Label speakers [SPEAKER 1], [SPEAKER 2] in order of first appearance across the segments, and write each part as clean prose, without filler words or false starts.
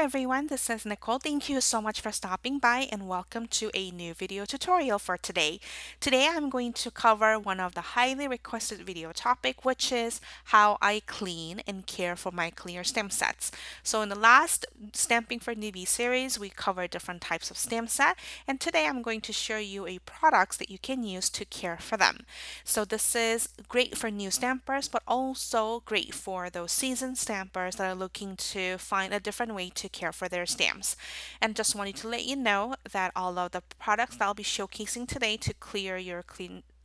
[SPEAKER 1] everyone, this is Nicole. Thank you so much for stopping by and welcome to a new video tutorial for today. Today I'm going to cover one of the highly requested video topic, which is how I clean and care for my clear stem sets. So in the last Stamping for Newbie series, we covered different types of stem set, and today I'm going to show you a products that you can use to care for them. So this is great for new stampers, but also great for those seasoned stampers that are looking to find a different way to care for their stamps. And just wanted to let you know that all of the products that I'll be showcasing today to clear your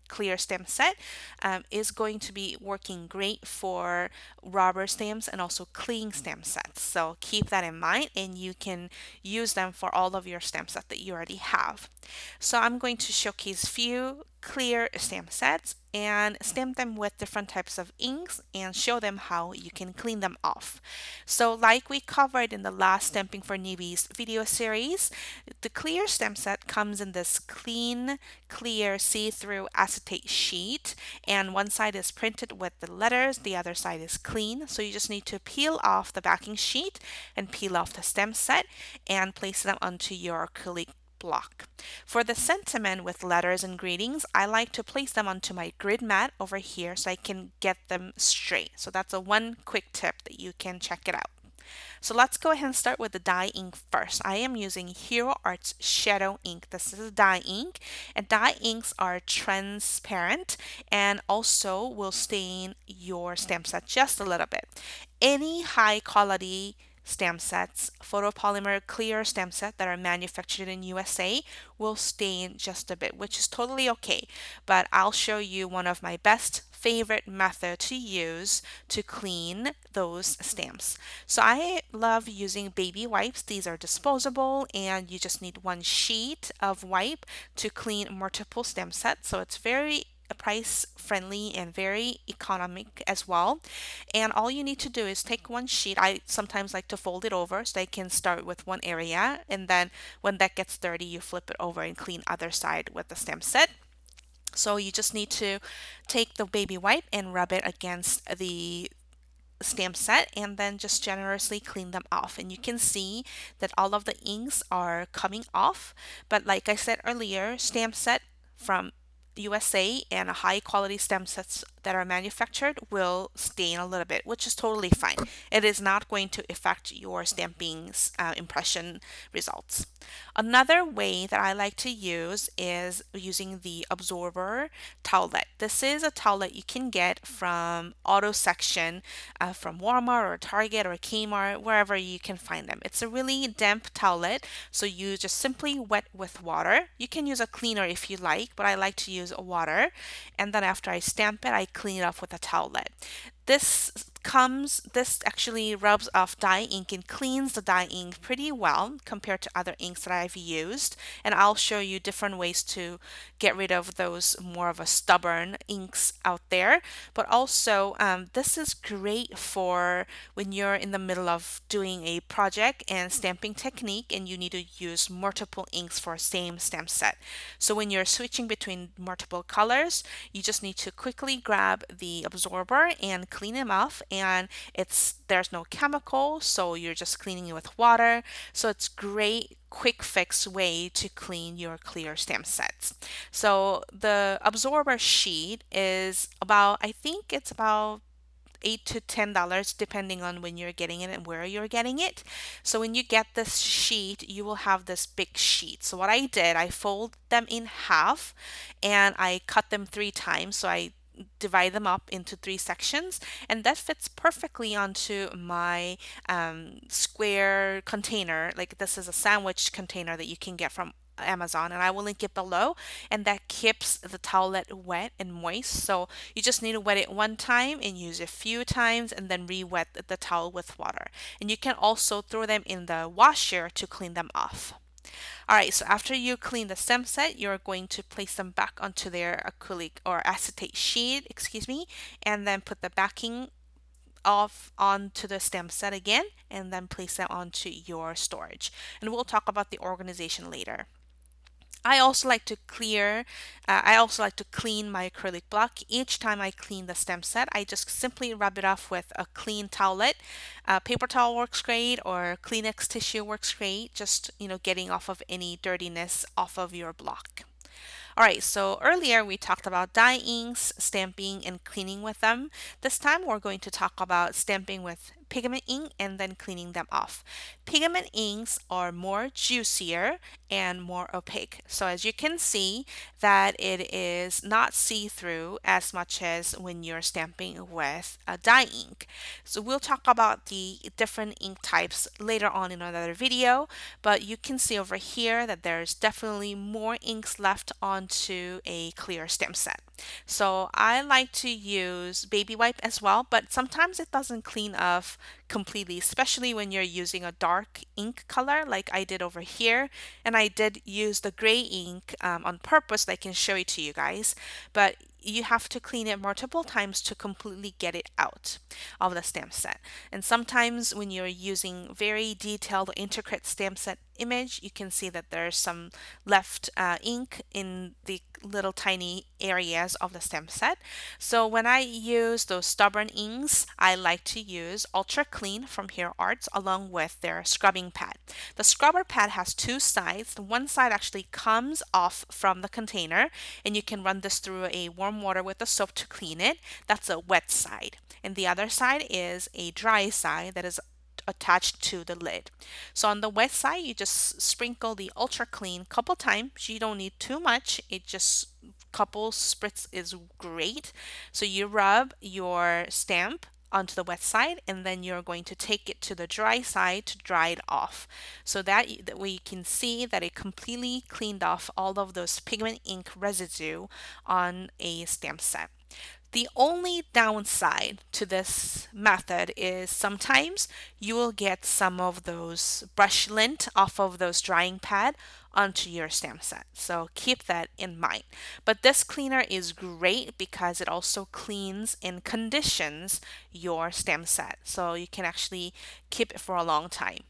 [SPEAKER 1] clear stamp set is going to be working great for rubber stamps and also clean stamp sets. So keep that in mind and you can use them for all of your stamp sets that you already have. So I'm going to showcase few clear stamp sets and stamp them with different types of inks and show them how you can clean them off. So like we covered in the last Stamping for Newbies video series, the clear stamp set comes in this clean, clear, see-through acetate sheet, and one side is printed with the letters, the other side is clean. So you just need to peel off the backing sheet and peel off the stamp set and place them onto your acrylic block. For the sentiment with letters and greetings, I like to place them onto my grid mat over here so I can get them straight. So that's a one quick tip that you can check it out. So let's go ahead and start with the dye ink first. I am using Hero Arts Shadow Ink. This is a dye ink, and dye inks are transparent and also will stain your stamp set just a little bit. Any high quality stamp sets, photopolymer clear stamp set that are manufactured in USA will stain just a bit, which is totally okay. But I'll show you one of my best favorite method to use to clean those stamps. So I love using baby wipes. These are disposable and you just need one sheet of wipe to clean multiple stamp sets. So it's very price friendly and very economic as well. And all you need to do is take one sheet. I sometimes like to fold it over so I can start with one area, and then when that gets dirty you flip it over and clean other side with the stamp set. So you just need to take the baby wipe and rub it against the stamp set and then just generously clean them off, and you can see that all of the inks are coming off. But like I said earlier, stamp set from USA and high quality stamp sets that are manufactured will stain a little bit, which is totally fine. It is not going to affect your stamping's impression results. Another way that I like to use is using the absorber towelette. This is a towelette you can get from auto section from Walmart or Target or Kmart, wherever you can find them. It's a really damp towelette, so you just simply wet with water. You can use a cleaner if you like, but I like to use water. And then after I stamp it, I clean it off with a towelette. This actually rubs off dye ink and cleans the dye ink pretty well compared to other inks that I've used. And I'll show you different ways to get rid of those more of a stubborn inks out there. But also, this is great for when you're in the middle of doing a project and stamping technique and you need to use multiple inks for same stamp set. So when you're switching between multiple colors, you just need to quickly grab the absorber and clean them off, and there's no chemical, so you're just cleaning it with water. So it's great quick fix way to clean your clear stamp sets. So the absorber sheet is about, I think it's about $8 to $10 depending on when you're getting it and where you're getting it. So when you get this sheet, you will have this big sheet. So what I did, I fold them in half and I cut them 3 times. So I divide them up into 3 sections, and that fits perfectly onto my square container. Like this is a sandwich container that you can get from Amazon, and I will link it below, and that keeps the towelette wet and moist. So you just need to wet it one time and use it a few times and then re-wet the towel with water. And you can also throw them in the washer to clean them off. Alright, so after you clean the stem set, you're going to place them back onto their acrylic or acetate sheet, excuse me, and then put the backing off onto the stem set again, and then place them onto your storage. And we'll talk about the organization later. I also like to clean my acrylic block. Each time I clean the stem set, I just simply rub it off with a clean towelette. Paper towel works great, or Kleenex tissue works great. Just, getting off of any dirtiness off of your block. All right, so earlier we talked about dye inks, stamping, and cleaning with them. This time we're going to talk about stamping with pigment ink and then cleaning them off. Pigment inks are more juicier and more opaque. So as you can see that it is not see-through as much as when you're stamping with a dye ink. So we'll talk about the different ink types later on in another video, but you can see over here that there's definitely more inks left onto a clear stamp set. So I like to use baby wipe as well, but sometimes it doesn't clean off completely, especially when you're using a dark ink color like I did over here. And I did use the gray ink on purpose that I can show it to you guys, but you have to clean it multiple times to completely get it out of the stamp set. And sometimes when you're using very detailed or intricate stamp set image, you can see that there's some left ink in the little tiny areas of the stamp set. So when I use those stubborn inks, I like to use Ultra Clean from Hero Arts along with their scrubbing pad. The scrubber pad has two sides. One side actually comes off from the container, and you can run this through a warm water with the soap to clean it. That's a wet side. And the other side is a dry side that is attached to the lid. So on the wet side, you just sprinkle the Ultra Clean a couple times. You don't need too much. It just couple spritz is great. So you rub your stamp onto the wet side, and then you're going to take it to the dry side to dry it off, so that way you can see that it completely cleaned off all of those pigment ink residue on a stamp set. The only downside to this method is sometimes you will get some of those brush lint off of those drying pad onto your stamp set. So keep that in mind. But this cleaner is great because it also cleans and conditions your stamp set. So you can actually keep it for a long time.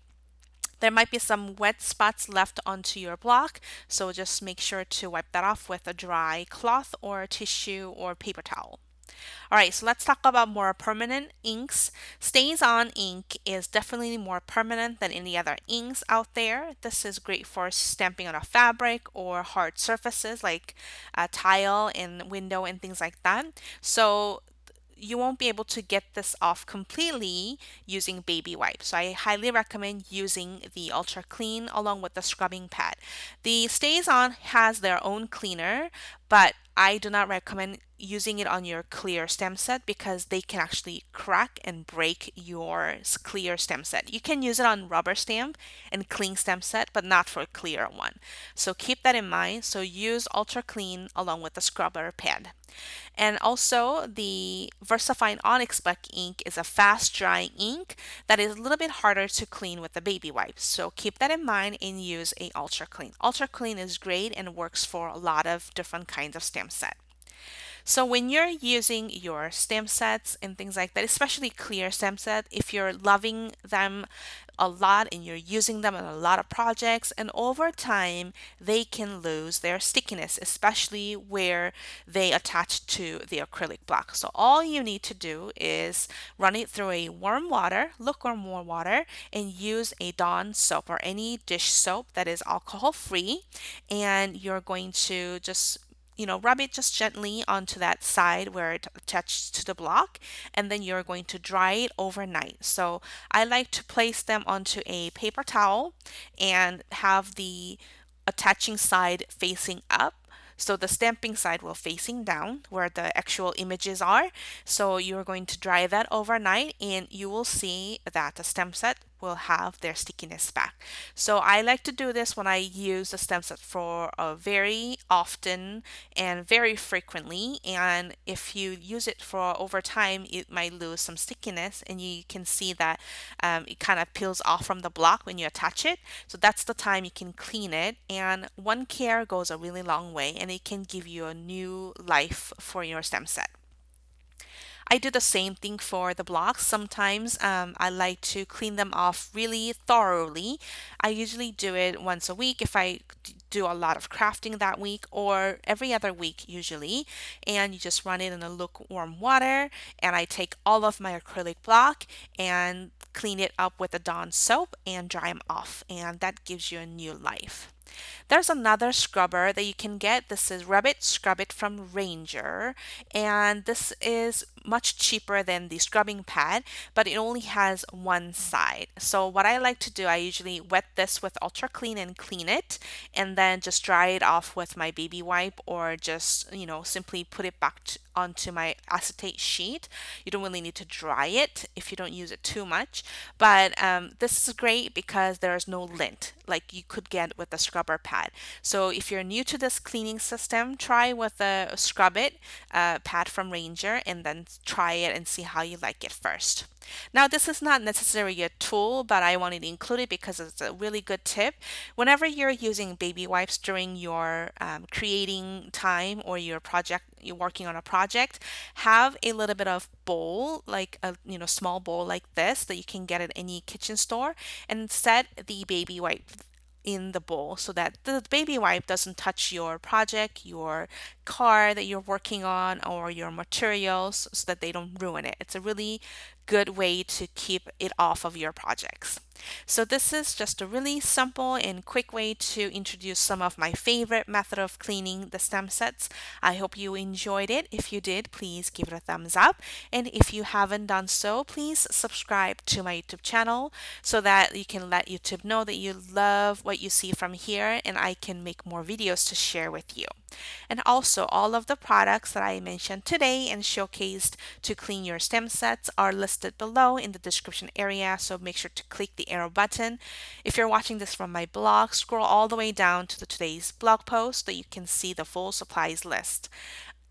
[SPEAKER 1] There might be some wet spots left onto your block, so just make sure to wipe that off with a dry cloth or tissue or paper towel. All right, so let's talk about more permanent inks. Stays on ink is definitely more permanent than any other inks out there. This is great for stamping on a fabric or hard surfaces like a tile and window and things like that. So you won't be able to get this off completely using baby wipes. So I highly recommend using the Ultra Clean along with the scrubbing pad. The Stays On has their own cleaner, but I do not recommend using it on your clear stem set because they can actually crack and break your clear stem set. You can use it on rubber stamp and clean stem set, but not for a clear one. So keep that in mind. So use Ultra Clean along with the scrubber pad. And also, the VersaFine Onyx Black ink is a fast drying ink that is a little bit harder to clean with the baby wipes. So keep that in mind and use a Ultra Clean. Ultra Clean is great and works for a lot of different kinds of stamp set. So when you're using your stamp sets and things like that, especially clear stamp set, if you're loving them a lot and you're using them in a lot of projects, and over time they can lose their stickiness, especially where they attach to the acrylic block. So all you need to do is run it through a warm water, lukewarm warm water, and use a Dawn soap or any dish soap that is alcohol free, and you're going to just rub it just gently onto that side where it attaches to the block, and then you're going to dry it overnight. So I like to place them onto a paper towel and have the attaching side facing up. So the stamping side will facing down where the actual images are. So you're going to dry that overnight and you will see that the stamp set will have their stickiness back. So I like to do this when I use the stamp set for very often and very frequently. And if you use it for over time, it might lose some stickiness, and you can see that it kind of peels off from the block when you attach it. So that's the time you can clean it. And one care goes a really long way, and it can give you a new life for your stamp set. I do the same thing for the blocks. Sometimes I like to clean them off really thoroughly. I usually do it once a week. If I do a lot of crafting that week or every other week usually, and you just run it in a lukewarm water, and I take all of my acrylic block and clean it up with a Dawn soap and dry them off, and that gives you a new life. There's another scrubber that you can get. This is Rub It Scrub It from Ranger, and this is much cheaper than the scrubbing pad, but it only has one side. So what I like to do, I usually wet this with Ultra Clean and clean it, and then just dry it off with my baby wipe, or just, simply put it back onto my acetate sheet. You don't really need to dry it if you don't use it too much, but this is great because there's no lint like you could get with a scrubber pad. So if you're new to this cleaning system, try with a Scrub It pad from Ranger, and then try it and see how you like it first. Now, this is not necessarily a tool, but I wanted to include it because it's a really good tip. Whenever you're using baby wipes during your creating time, or you're working on a project, have a little bit of bowl, like a small bowl like this that you can get at any kitchen store, and set the baby wipe in the bowl so that the baby wipe doesn't touch your project, your car that you're working on, or your materials, so that they don't ruin it. It's a really good way to keep it off of your projects. So this is just a really simple and quick way to introduce some of my favorite method of cleaning the stem sets. I hope you enjoyed it. If you did, please give it a thumbs up. And if you haven't done so, please subscribe to my YouTube channel so that you can let YouTube know that you love what you see from here, and I can make more videos to share with you. And also, all of the products that I mentioned today and showcased to clean your stem sets are listed below in the description area, so make sure to click the arrow button. If you're watching this from my blog, scroll all the way down to today's blog post so that you can see the full supplies list.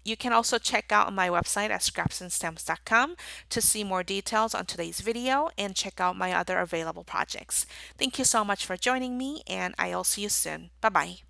[SPEAKER 1] You can also check out my website at scrapsandstems.com to see more details on today's video and check out my other available projects. Thank you so much for joining me, and I'll see you soon. Bye bye.